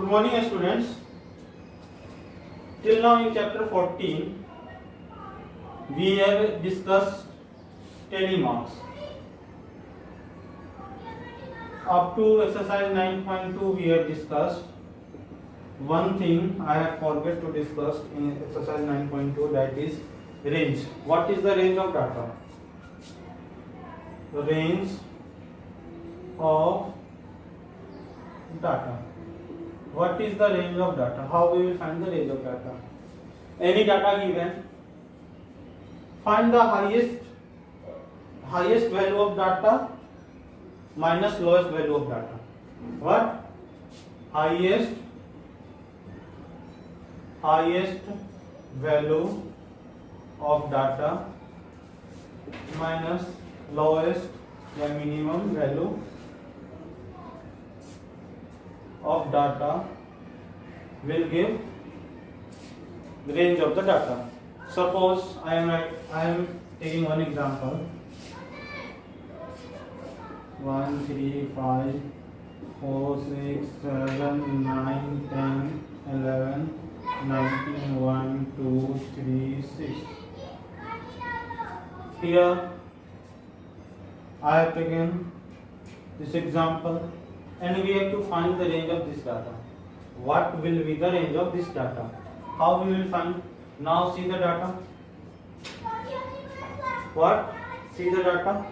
Good morning, students. Till now in chapter 14, we have discussed 10 marks. Up to exercise 9.2, we have discussed. One thing I have forgot to discuss in exercise 9.2, that is range. What is the range of data? The range of data. What is the range of data? How we will find the range of data? Any data given, find the highest value of data minus lowest value of data. What? Highest value of data minus lowest या minimum value of data will give range of the data. Suppose I am taking one example. 1, 3, 5, 4, 6, 7, 9, 10, 11, 19, 1, 2, 3, 6. Here I have taken this example and we have to find the range of this data. What will be the range of this data? How we will find? Now see the data. What? See the data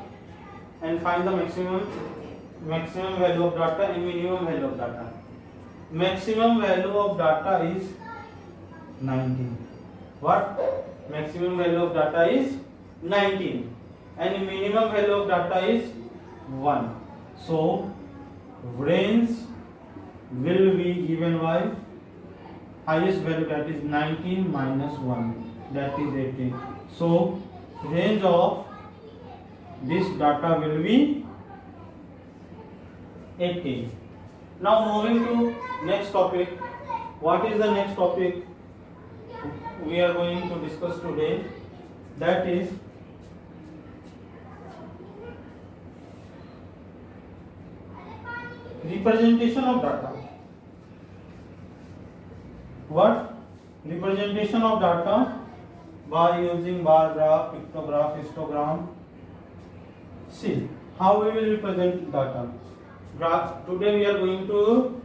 and find the maximum value of data and minimum value of data. Maximum value of data is 19. What? Maximum value of data is 19 and minimum value of data is 1. So range will be given by highest value, that is 19 minus 1, that is 18. So range of this data will be 18. Now moving to next topic. What is the next topic we are going to discuss today? That is representation of data. What? Representation of data by using bar graph, pictograph, histogram. See how we will represent data. Today we are going to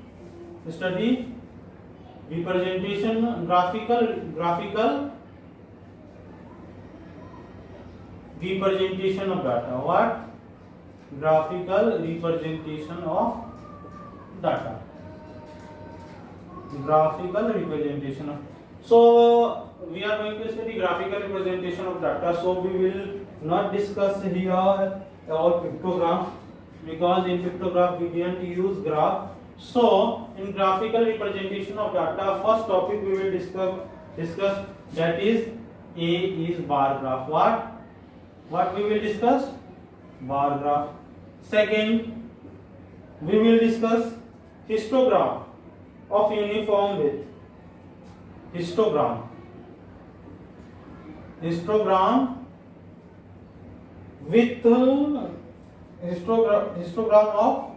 study representation, graphical representation of data. What? Graphical representation of data. Graphical representation of. So we are going to study graphical representation of data. So we will not discuss here about pictograph, because in pictograph we didn't use graph. So in graphical representation of data, first topic we will discuss that is A is bar graph. What we will discuss? Bar graph. Second, we will discuss histogram of uniform width. Histogram with histogram of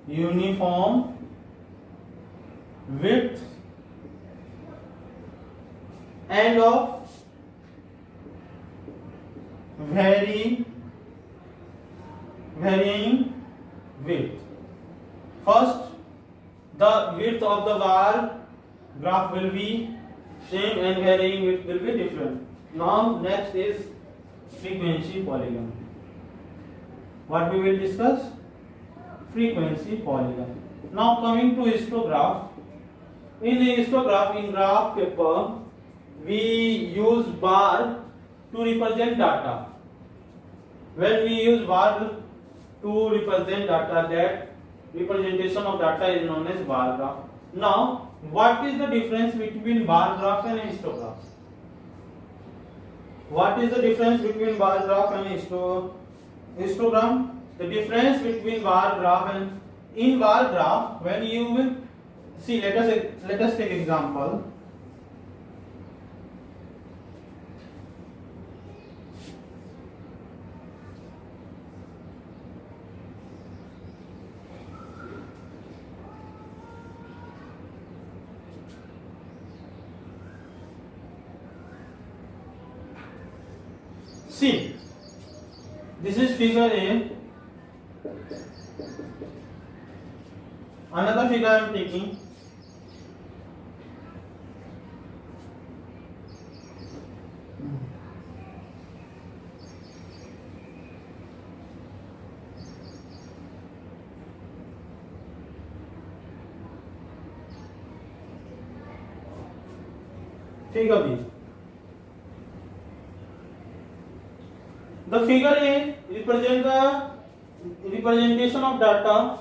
uniform width and of varying width. First, the width of the bar graph will be same and varying width will be different. Now next is frequency polygon. What we will discuss? Frequency polygon. Now coming to histograph. In a histograph, in graph paper, we use bar to represent data. When we use bar to represent data, that representation of data is known as bar graph. Now, what is the difference between bar graph and histogram? What is the difference between bar graph and histogram? The difference between bar graph and in bar graph, when you will see, let us take example. See, this is figure A. Another figure I am taking. Figure B. The figure A represents the representation of data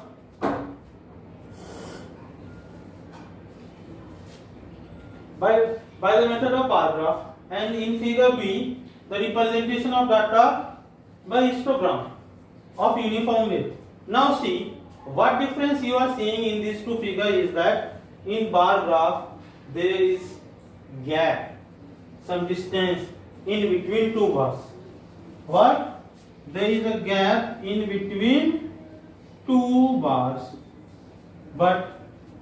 by the method of bar graph, and in figure B the representation of data by histogram of uniform width. Now see, what difference you are seeing in these two figures is that in bar graph there is gap, some distance in between two bars. What? There is a gap in between two bars, but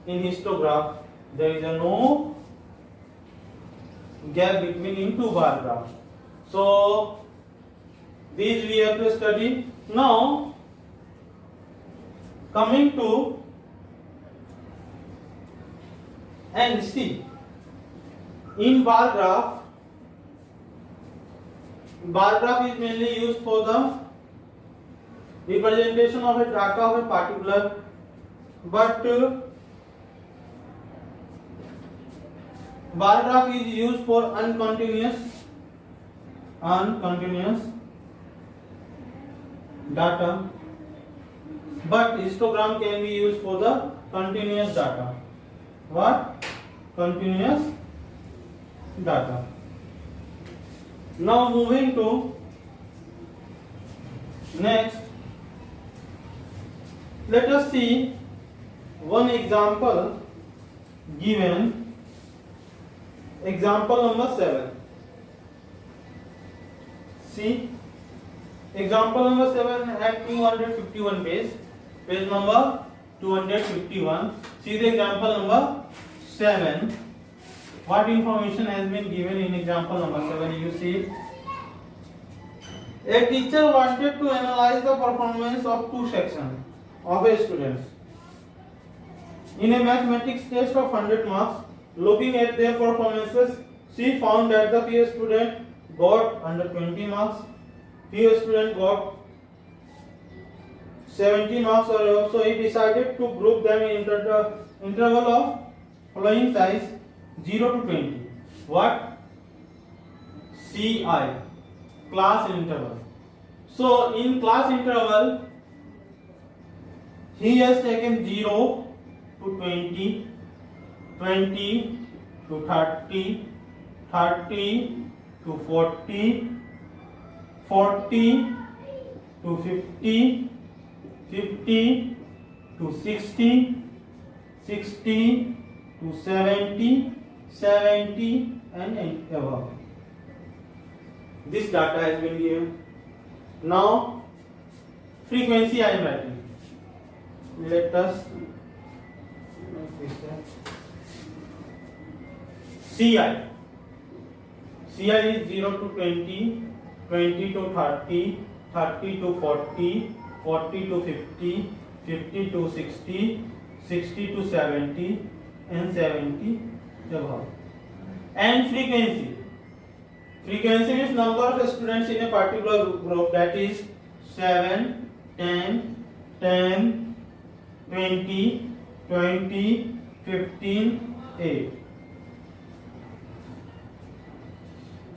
in histogram there is a no gap between in two bar graph. So these we have to study. Now coming to and see, in bar graph is mainly used for the representation of a data of a particular, but bar graph is used for uncontinuous data, but histogram can be used for the continuous data. What? Continuous data. Now moving to next, let us see one example given. Example number 7. See, example number 7 at 251 page number 251. See the example number 7. What information has been given in example number 7? You see, a teacher wanted to analyze the performance of two sections of a students in a mathematics test of 100 marks. Looking at their performances, she found that the few student got under 20 marks, few student got 70 marks or above. So he decided to group them in interval of following size 0 to 20. What? CI, class interval. So in class interval, he has taken 0 to 20, 20 to 30, 30 to 40, 40 to 50, 50 to 60, 60 to 70, 70 and above. This data has been given. Now frequency I am writing. Let us make this CI. CI is 0 to 20, 20 to 30, 30 to 40, 40 to 50, 50 to 60, 60 to 70 and 70 above. And frequency. Frequency means number of students in a particular group, that is 7, 10, 10, 20, 20, 15, 8.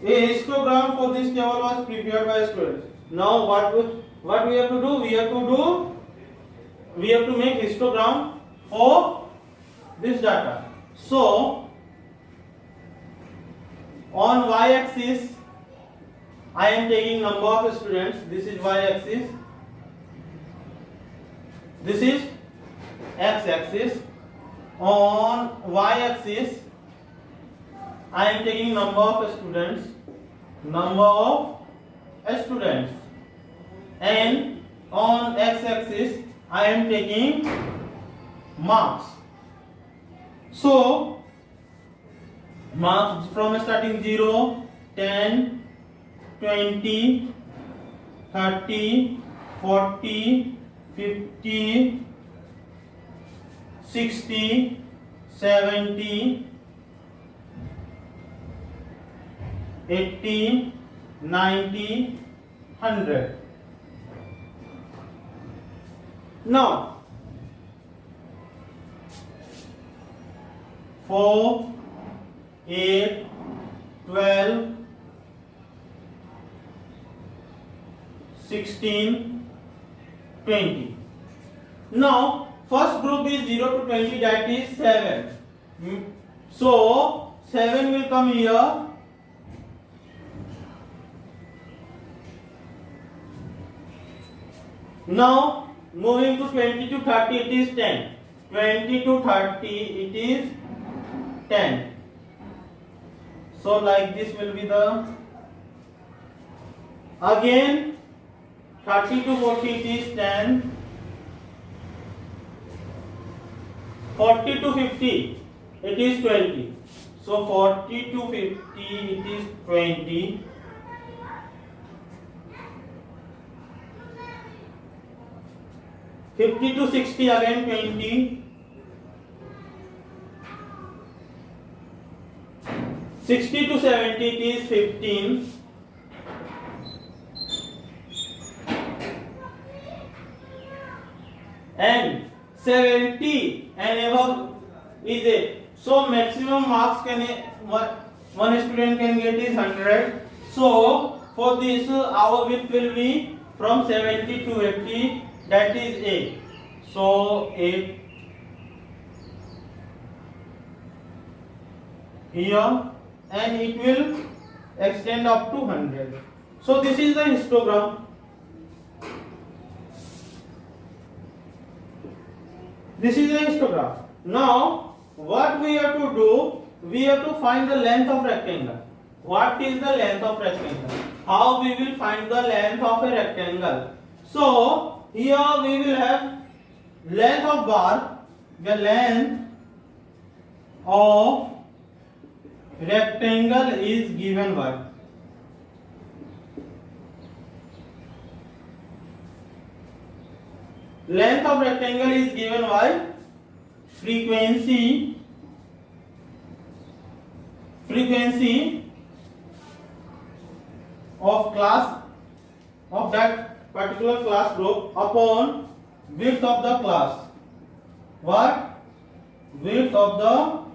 A histogram for this table was prepared by students. Now what we have to do? We have to make histogram for this data. So on y-axis I am taking number of students. This is y-axis. This is x-axis. On y-axis I am taking number of students, and on x-axis I am taking marks. So marks from starting 0, 10, 20, 30, 40, 50, 60, 70, 80, 90, 100. Now 4, 8, 12, 16, 20. Now first group is 0 to 20, that is 7. So 7 will come here. Now moving to 20 to 30, it is 10. 20 to 30, it is 10. So like this will be the, again 30 to 40, it is 10. 40 to 50, it is 20. So 40 to 50, it is 20. 50 to 60, again 20. 60 to 70, it is 15. And 70 and above is it. So maximum marks one student can get is 100. So for this our width will be from 70 to 80, that is 8. So 8 here, and it will extend up to 100. So this is the histogram. This is the histogram. Now what we have to do, we have to find the length of rectangle. What is the length of rectangle? How we will find the length of a rectangle? So here we will have length of bar. The length of rectangle is given by length of rectangle is given by frequency of class of that particular class group upon width of the class. What? Width of the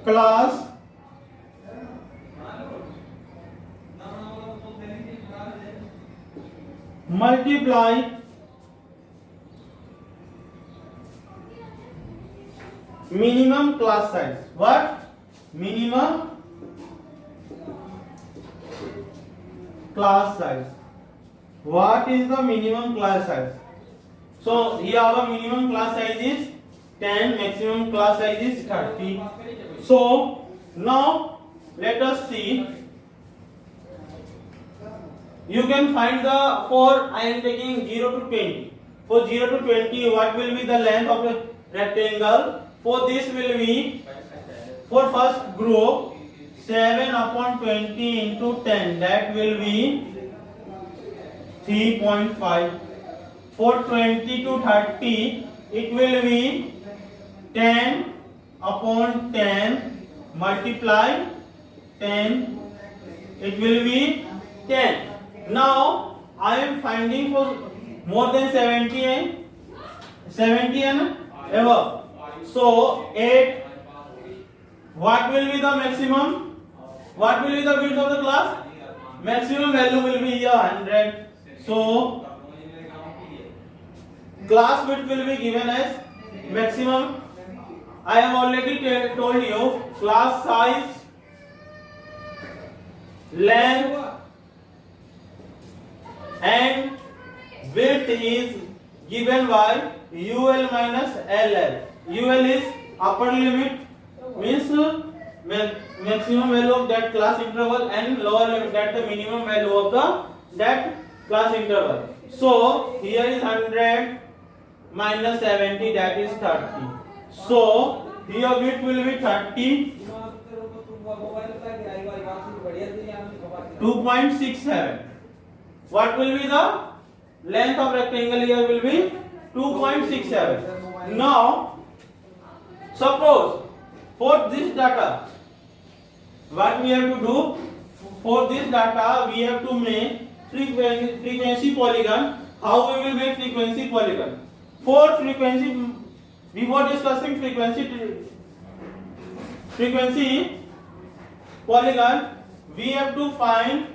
class multiply minimum class size. What? Minimum class size. What is the minimum class size? So here our minimum class size is 10, maximum class size is 30. So now let us see. You can find the, for I am taking 0 to 20. For 0 to 20, what will be the length of a rectangle? For this will be, for first group, 7 upon 20 into 10, that will be 3.5. For 20 to 30, it will be 10 upon 10 multiply 10, it will be 10. Now I am finding for more than 70 and above. So 8, what will be the maximum? What will be the width of the class? Maximum value will be here 100. So class width will be given as maximum. I have already told you class size, length and width is given by UL minus LL. UL is upper limit, means maximum value of that class interval, and lower limit, that the minimum value of the that class interval. So here is 100 minus 70, that is 30. So here width will be 30 2.67. What will be the length of rectangle here? Will be 2.67. Now suppose for this data, what we have to do, for this data we have to make frequency polygon. How we will make frequency polygon? For frequency, before discussing frequency polygon, we have to find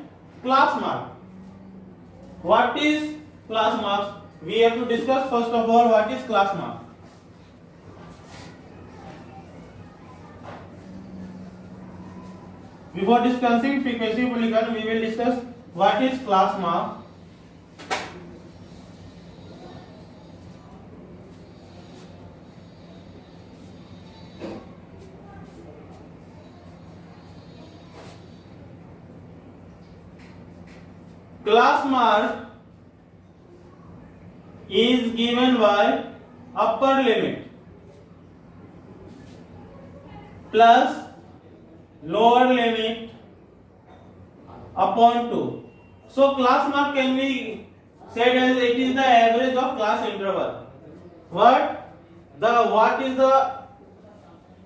class mark. What is class mark? We have to discuss first of all what is class mark. Before discussing frequency polygon, we will discuss what is class mark. Class mark is given by upper limit plus lower limit upon 2. So class mark can be said as it is the average of class interval. What is the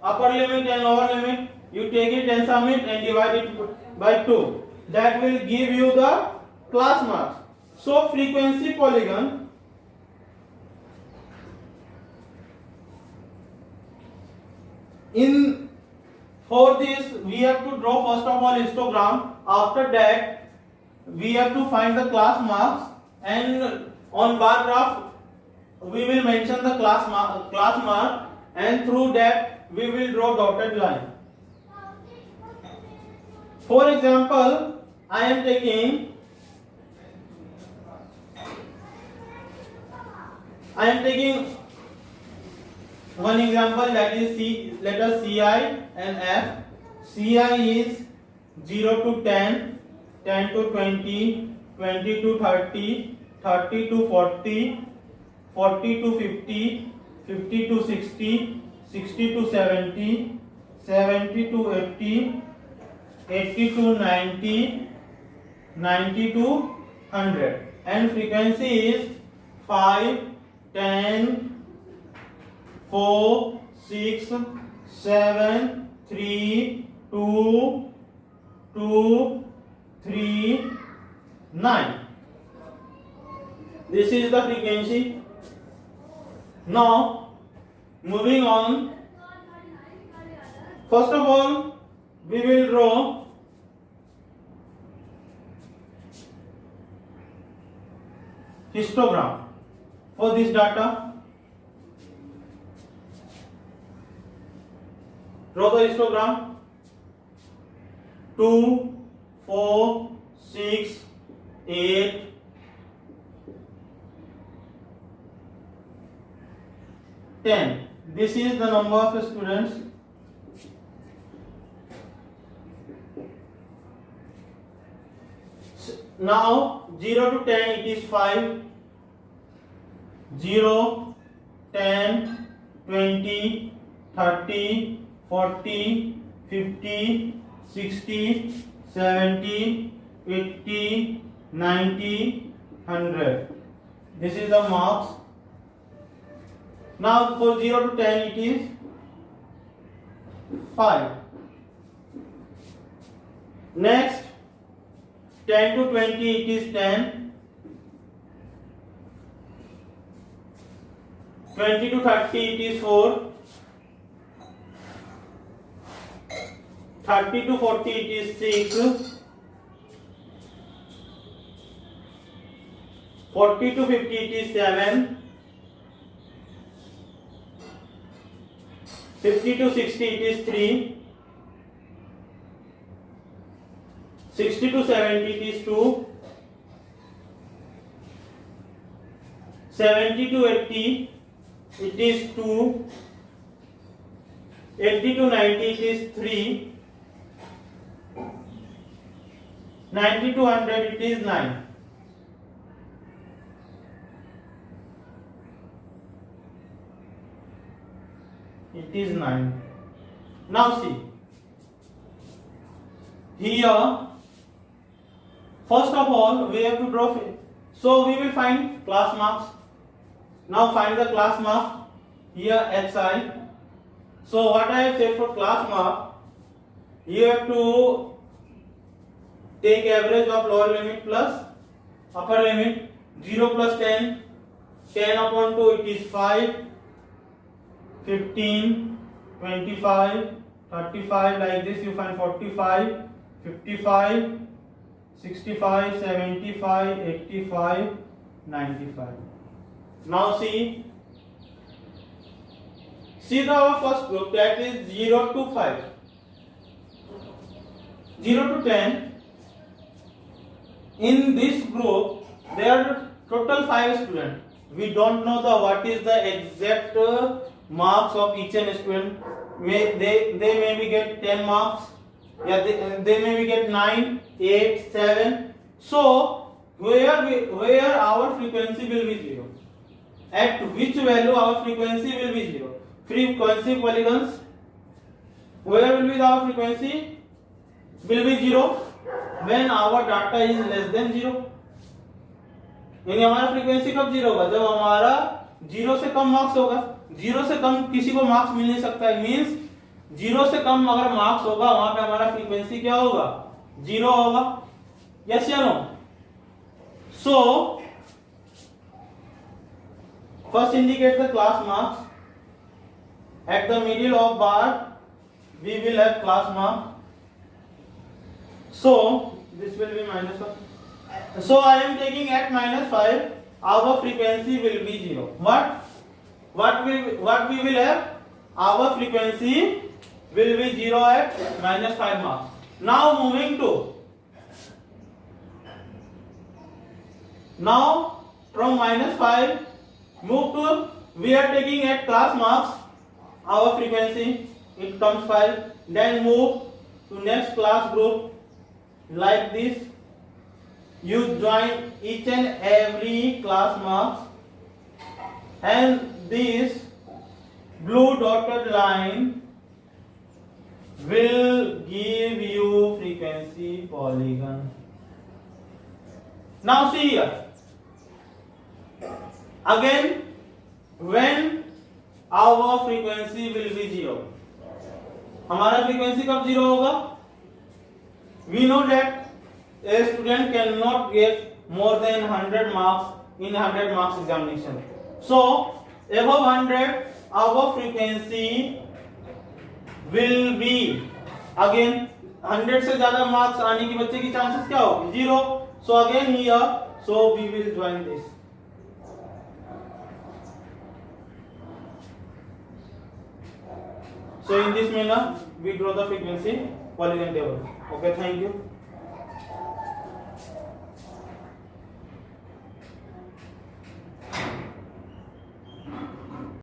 upper limit and lower limit? You take it and sum it and divide it by 2. That will give you the class marks. So frequency polygon for this we have to draw first of all histogram. After that we have to find the class marks, and on bar graph we will mention the class mark, and through that we will draw dotted line. For example, I am taking one example, that is letters CI and F. CI is 0 to 10, 10 to 20, 20 to 30, 30 to 40, 40 to 50, 50 to 60, 60 to 70, 70 to 80, 80 to 90, 90 to 100. And frequency is 5, 10, 4, 6, 7, 3, 2, 3, 9. This is the frequency. Now moving on, first of all we will draw histogram for this data. Draw the histogram. 2, 4, 6, 8, 10. This is the number of students. Now 0 to 10 it is 5, 0, 10, 20, 30, 40, 50, 60, 70, 80, 90, 100. This is the marks. Now for 0 to 10 it is 5. Next 10 to 20 it is 10. 20 to 30 it is 4. 30 to 40 it is 6. 40 to 50 it is 7. 50 to 60 it is 3. 60 to 70 it is 2. 70 to 80 it is 2. 80 to 90 it is 3. 90 to 100 it is 9. It is 9. Now see, here First of all, we have to draw. So we will find class marks. Now find the class mark. Here xi. So what I have said for class mark, you have to take average of lower limit plus upper limit. 0 plus 10, 10 upon 2 it is 5, 15, 25, 35, like this you find 45, 55, 65, 75, 85, 95. Now see our first group, that is 0 to 5. 0 to 10. In this group there are total 5 students. We don't know what is the exact marks of each and student. They maybe get 10 marks. Yeah, they maybe get 9, 8, 7. So where our frequency will be 0? At which value our frequency will be 0? Frequency polygons. Where will be our frequency? Will be 0 when our data is less than 0. यानी हमारा frequency कब 0 होगा? जब हमारा 0 से कम marks होगा. 0 से कम किसी को मार्क्स मिल नहीं सकता है. मींस 0 से कम अगर मार्क्स होगा वहां पे हमारा फ्रीक्वेंसी क्या होगा? 0 होगा. यस या no? So first indicate the class marks. At the middle of bar we will have class mark. So this will be -1. So I am taking at -5. Our frequency will be 0. What we will have? Our frequency will be 0 at -5 marks. Now moving to from -5 move to, we are taking at class marks. Our frequency it comes 5. Then move to next class group. Like this, you join each and every class marks, and this blue dotted line will give you frequency polygon. Now see here, again when our frequency will be 0, हमारा frequency कब 0 होगा? We know that a student cannot get more than 100 marks in 100 marks examination. So above 100 our frequency will be, again 100 से ज्यादा marks आने की बच्चे की chances क्या होगी? 0. So again here, so we will join this. So in this manner we draw the frequency polygon table. Okay, thank you.